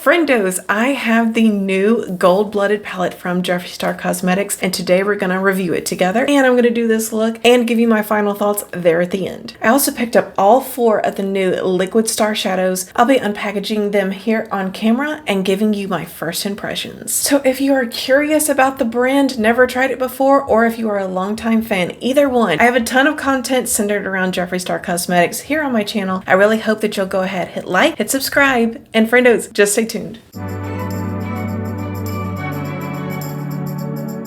Friendos, I have the new gold-blooded palette from Jeffree Cosmetics, and today we're going to review it together, and I'm going to do this look and give you my final thoughts there at the end. I also picked up all 4 of the new Liquid Star shadows. I'll be unpackaging them here on camera and giving you my first impressions. So if you are curious about the brand, never tried it before, or if you are a longtime fan, either one, I have a ton of content centered around Jeffree Cosmetics here on my channel. I really hope that you'll go ahead, hit like, hit subscribe, and Friendos, just stay tuned.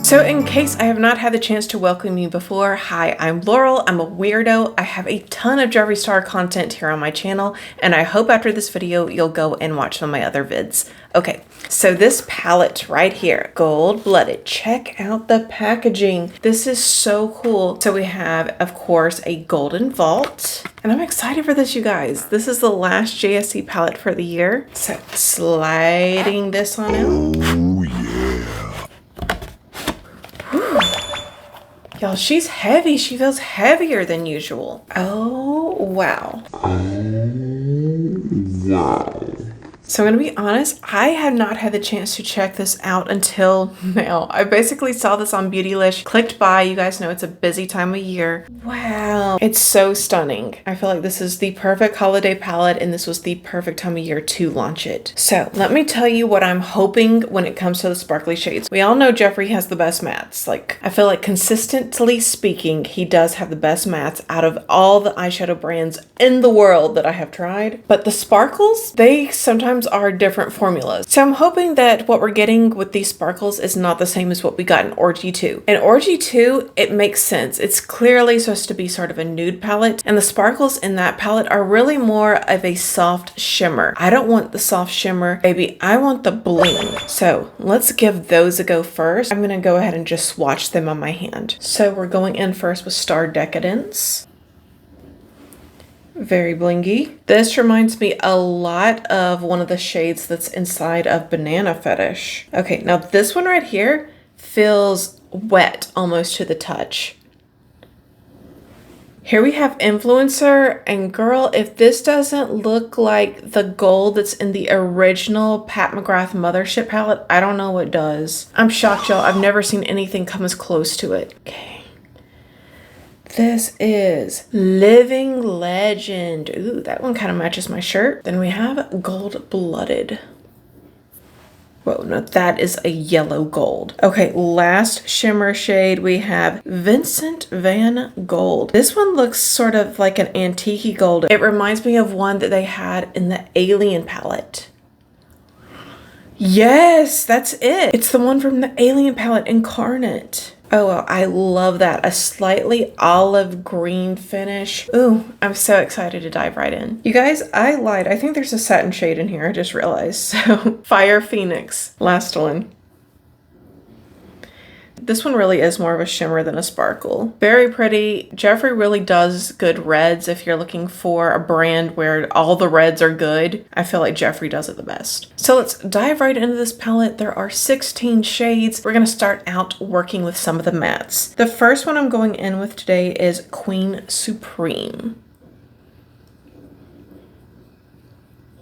So in case I have not had the chance to welcome you before, hi, I'm Laurel. I'm a weirdo. I have a ton of Jeffree content here on my channel, and I hope after this video you'll go and watch some of my other vids. Okay, so this palette right here, gold-blooded. Check out the packaging. This is so cool. So we have, of course, a golden vault. And I'm excited for this, you guys. This is the last JSC palette for the year. So sliding this on out. Oh, yeah. Y'all, she's heavy. She feels heavier than usual. Oh, wow. Wow. So I'm going to be honest, I have not had the chance to check this out until now. I basically saw this on Beautylish, clicked by. You guys know it's a busy time of year. Wow. It's so stunning. I feel like this is the perfect holiday palette, and this was the perfect time of year to launch it. So let me tell you what I'm hoping when it comes to the sparkly shades. We all know Jeffree has the best mattes. Like, I feel like consistently speaking, he does have the best mattes out of all the eyeshadow brands in the world that I have tried. But the sparkles, they sometimes are different formulas. So I'm hoping that what we're getting with these sparkles is not the same as what we got in Orgy 2. In Orgy 2, it makes sense. It's clearly supposed to be sort of a nude palette, and the sparkles in that palette are really more of a soft shimmer. I don't want the soft shimmer, baby. I want the bling. So let's give those a go first. I'm gonna go ahead and just swatch them on my hand. So we're going in first with Star Decadence. Very blingy. This reminds me a lot of one of the shades that's inside of Banana Fetish. Okay, now this one right here feels wet almost to the touch. Here we have Influencer, and girl, if this doesn't look like the gold that's in the original Pat McGrath Mothership palette, I don't know what does. I'm shocked, y'all. I've never seen anything come as close to it. Okay. This is Living Legend. Ooh, that one kind of matches my shirt. Then we have Gold Blooded. Whoa, no, that is a yellow gold. Okay, last shimmer shade, we have Vincent Van Gold. This one looks sort of like an antique gold. It reminds me of one that they had in the Alien palette. Yes, that's it. It's the one from the Alien palette, Incarnate. Oh, well, I love that. A slightly olive green finish. Ooh, I'm so excited to dive right in. You guys, I lied. I think there's a satin shade in here. I just realized. So, Fire Phoenix. Last one. This one really is more of a shimmer than a sparkle. Very pretty. Jeffree really does good reds. If you're looking for a brand where all the reds are good, I feel like Jeffree does it the best. So let's dive right into this palette. There are 16 shades. We're going to start out working with some of the mattes. The first one I'm going in with today is Queen Supreme.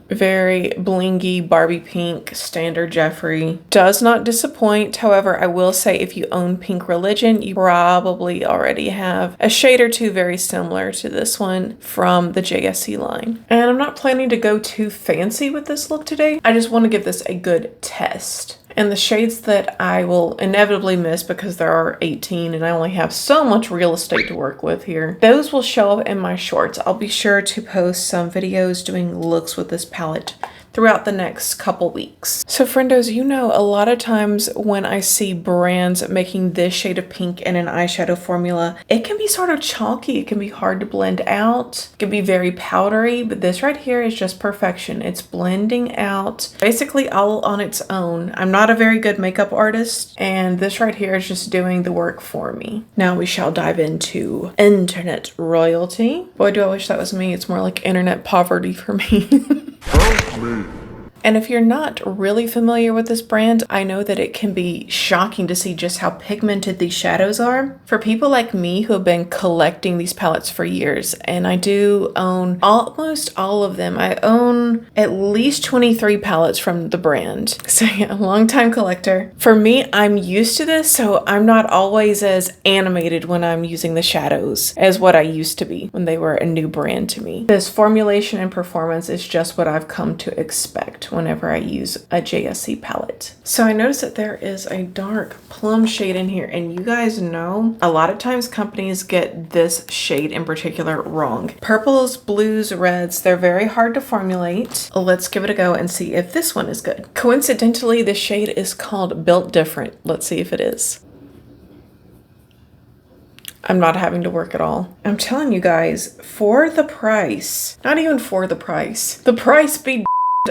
Very blingy Barbie pink, standard Jeffree. Does not disappoint. However, I will say if you own Pink Religion, you probably already have a shade or two very similar to this one from the JSC line. And I'm not planning to go too fancy with this look today. I just want to give this a good test. And the shades that I will inevitably miss because there are 18 and I only have so much real estate to work with here, those will show up in my shorts. I'll be sure to post some videos doing looks with this palette throughout the next couple weeks. So Friendos, you know, a lot of times when I see brands making this shade of pink in an eyeshadow formula, it can be sort of chalky. It can be hard to blend out. It can be very powdery, but this right here is just perfection. It's blending out basically all on its own. I'm not a very good makeup artist, and this right here is just doing the work for me. Now we shall dive into internet royalty. Boy, do I wish that was me. It's more like internet poverty for me. Help me. And if you're not really familiar with this brand, I know that it can be shocking to see just how pigmented these shadows are. For people like me who have been collecting these palettes for years, and I do own almost all of them. I own at least 23 palettes from the brand. So yeah, a long-time collector. For me, I'm used to this, so I'm not always as animated when I'm using the shadows as what I used to be when they were a new brand to me. This formulation and performance is just what I've come to expect whenever I use a JSC palette. So I noticed that there is a dark plum shade in here, and you guys know a lot of times companies get this shade in particular wrong. Purples, blues, reds, they're very hard to formulate. Let's give it a go and see if this one is good. Coincidentally, this shade is called Built Different. Let's see if it is. I'm not having to work at all. I'm telling you guys, for the price, not even for the price be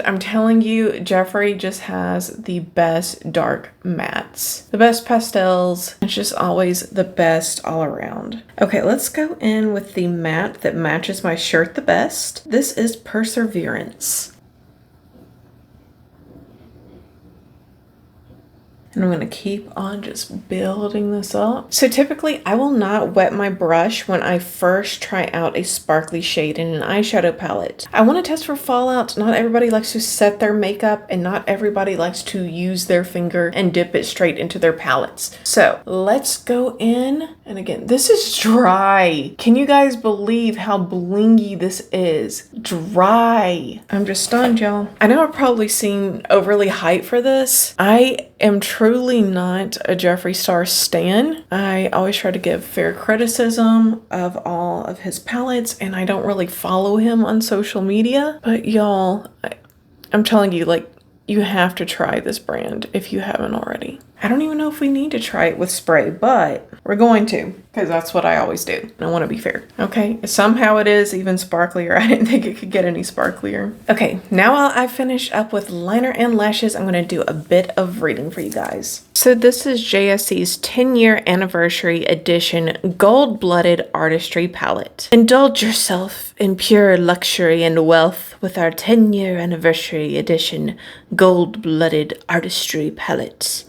I'm telling you, Jeffree just has the best dark mattes, the best pastels. It's just always the best all around. Okay, let's go in with the matte that matches my shirt the best. This is Perseverance. And I'm going to keep on just building this up. So typically I will not wet my brush when I first try out a sparkly shade in an eyeshadow palette. I want to test for fallout. Not everybody likes to set their makeup, and not everybody likes to use their finger and dip it straight into their palettes. So let's go in. And again, this is dry. Can you guys believe how blingy this is? Dry. I'm just stunned, y'all. I know I've probably seen overly hype for this. I am truly not a Jeffree Star stan. I always try to give fair criticism of all of his palettes, and I don't really follow him on social media. But y'all, I'm telling you, like, you have to try this brand if you haven't already. I don't even know if we need to try it with spray, but we're going to, because that's what I always do. I want to be fair. Okay, somehow it is even sparklier. I didn't think it could get any sparklier. Okay, now while I finish up with liner and lashes, I'm going to do a bit of reading for you guys. So this is JSC's 10-year anniversary edition gold-blooded artistry palette. Indulge yourself in pure luxury and wealth with our 10-year anniversary edition gold-blooded artistry palette.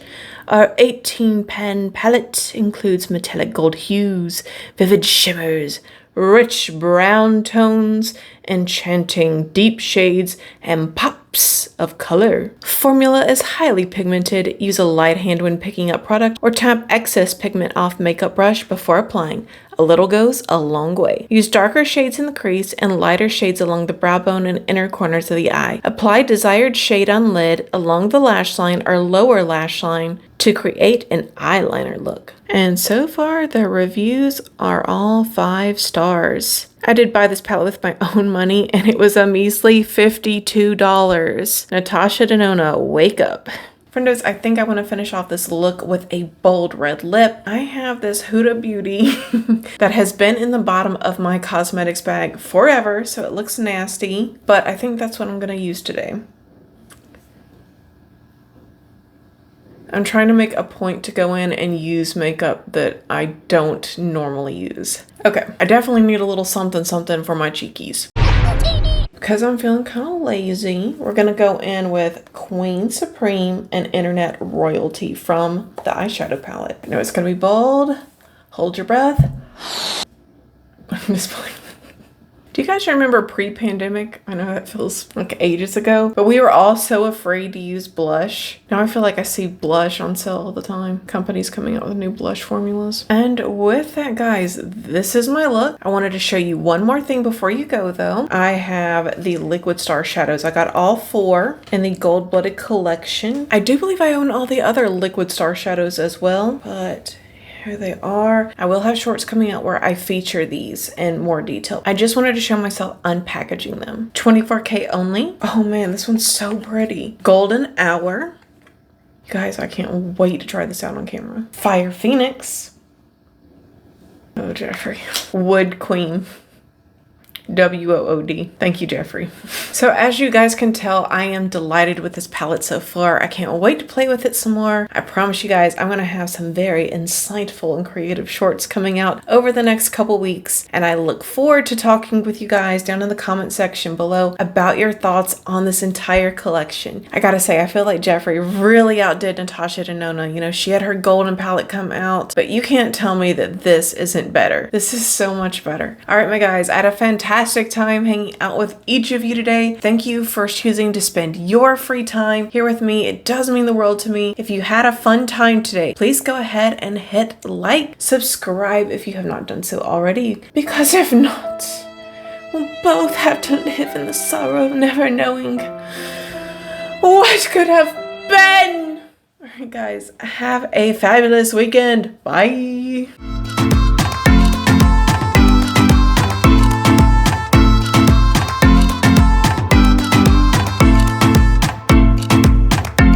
Our 18-pan palette includes metallic gold hues, vivid shimmers, rich brown tones, enchanting deep shades, and pops of color. Formula is highly pigmented. Use a light hand when picking up product, or tap excess pigment off makeup brush before applying. A little goes a long way. Use darker shades in the crease and lighter shades along the brow bone and inner corners of the eye. Apply desired shade on lid, along the lash line or lower lash line to create an eyeliner look. And so far, the reviews are all 5 stars. I did buy this palette with my own money, and it was a measly $52. Natasha Denona, wake up. Friendos, I think I want to finish off this look with a bold red lip. I have this Huda Beauty that has been in the bottom of my cosmetics bag forever, so it looks nasty, but I think that's what I'm going to use today. I'm trying to make a point to go in and use makeup that I don't normally use. Okay, I definitely need a little something something for my cheekies. Because I'm feeling kind of lazy, we're going to go in with Queen Supreme and Internet Royalty from the eyeshadow palette. I know it's going to be bold. Hold your breath. I'm just playing. Do you guys remember pre-pandemic? I know that feels like ages ago, but we were all so afraid to use blush. Now I feel like I see blush on sale all the time. Companies coming out with new blush formulas. And with that, guys, this is my look. I wanted to show you one more thing before you go, though. I have the Liquid Star shadows. I got all 4 in the gold-blooded collection. I do believe I own all the other Liquid Star shadows as well, but here they are. I will have shorts coming out where I feature these in more detail. I just wanted to show myself unpackaging them. 24K only. Oh man, this one's so pretty. Golden Hour. You guys, I can't wait to try this out on camera. Fire Phoenix. Oh, Jeffree. Wood Queen. WOOD. Thank you, Jeffree. So as you guys can tell, I am delighted with this palette so far. I can't wait to play with it some more. I promise you guys, I'm gonna have some very insightful and creative shorts coming out over the next couple weeks. And I look forward to talking with you guys down in the comment section below about your thoughts on this entire collection. I gotta say, I feel like Jeffree really outdid Natasha Denona. You know, she had her golden palette come out, but you can't tell me that this isn't better. This is so much better. All right, my guys, I had a fantastic time hanging out with each of you today. Thank you for choosing to spend your free time here with me. It does mean the world to me. If you had a fun time today, please go ahead and hit like, subscribe if you have not done so already, because if not, we'll both have to live in the sorrow of never knowing what could have been. All right, guys, have a fabulous weekend. Bye.